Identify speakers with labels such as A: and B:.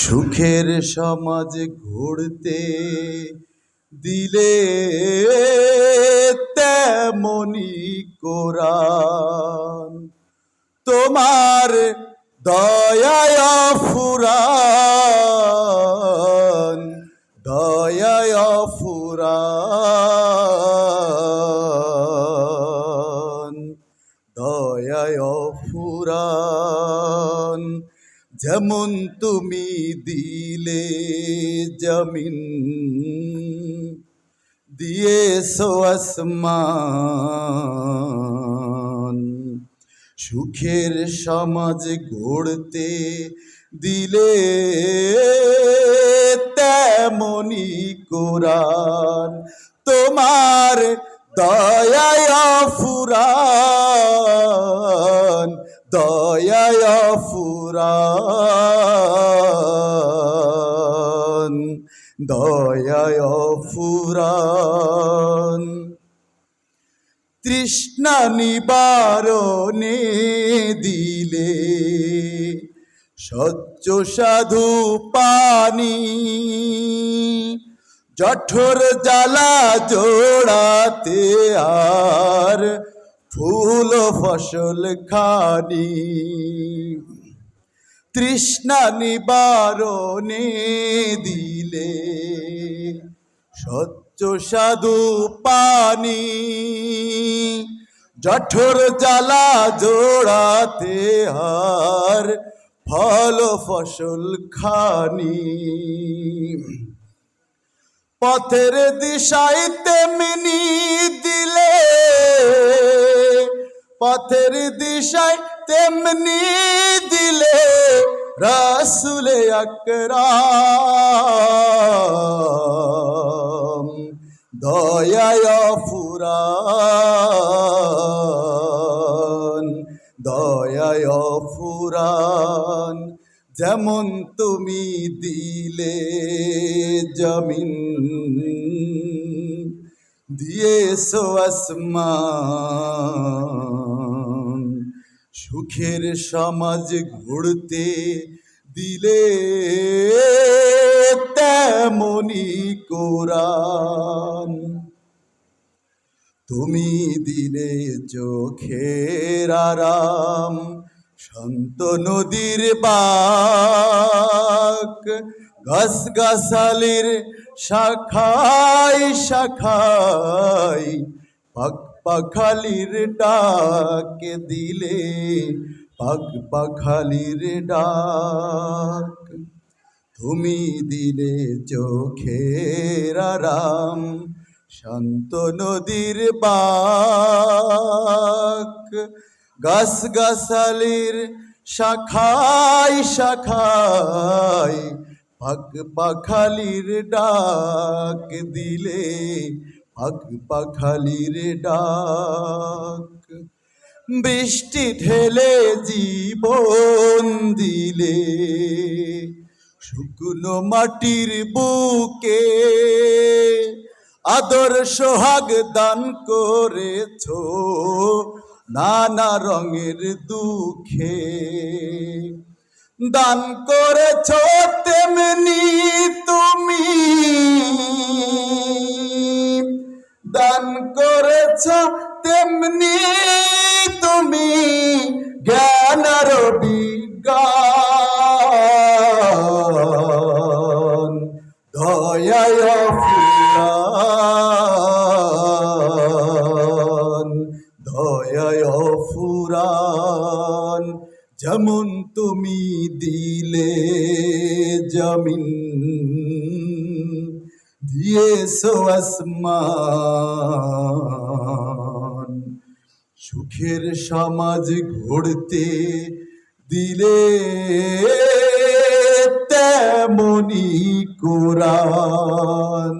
A: সুখের সমাজ গড়তে দিলে তেমনি কোরআন তোমার দয়ায় ফুরান, দয়ায় ফুরান, দয়ায় ফুরান। যেমন তুমি দিলে জমিন, দিয়েছো আসমান, সুখের সমাজ গড়তে দিলে তেমনি কোরআন তোমার দয়ায় ফুরান, দয়ায় ফুরান, দয়ায় ফুরান। তৃষ্ণা নিবারণে দিলে স্বচ্ছ সাধু পানি, জঠর জ্বালা জোড়াতে আর ফুল ফসল খানি। তৃষ্ণা নিবারণে দিলে স্বচ্ছ সাধু পানি, জঠর জ্বালা জোড়াতে আর ফল ফসল খানি। পথের দিশায় তেমনি দিলে, পথের দিশায় তেমনি দিলে রাসূলে আকরাম, দয়ায় ফুরান, দয়ায় ফুরান। যেমন তুমি দিলে জমিন, দিয়েছো আসমান, সুখের সমাজ গড়তে দিলে তেমনি কোরআন। তুমি দিলে চোখের আরাম, শান্ত নদীর বাক, গাছ গাছালির শাখায় শাখায় পাখ পাখালির ডাক দিলে, পাখ পাখালির ডাক। তুমি দিলে চোখের আরাম, শান্ত নদীর বাক, গাছ গাছালির শাখায় শাখায় পাখ পাখালির ডাক দিলে, পাখ পাখালির ডাক। বৃষ্টি ঢেলে জীবন দিলে শুকনো মাটির বুকে, আদর সোহাগ দান করেছো নানা রঙের দুঃখে। দান করেছো তেমনি তুমি, দান করেছো তেমনি তুমি জ্ঞান আর বিজ্ঞান, দয়ায় ফুরান, দয়ায় ফুরান। যেমন তুমি দিলে জমিন, দিয়েছো আসমান, সুখের সমাজ গড়তে দিলে তেমনি কোরআন।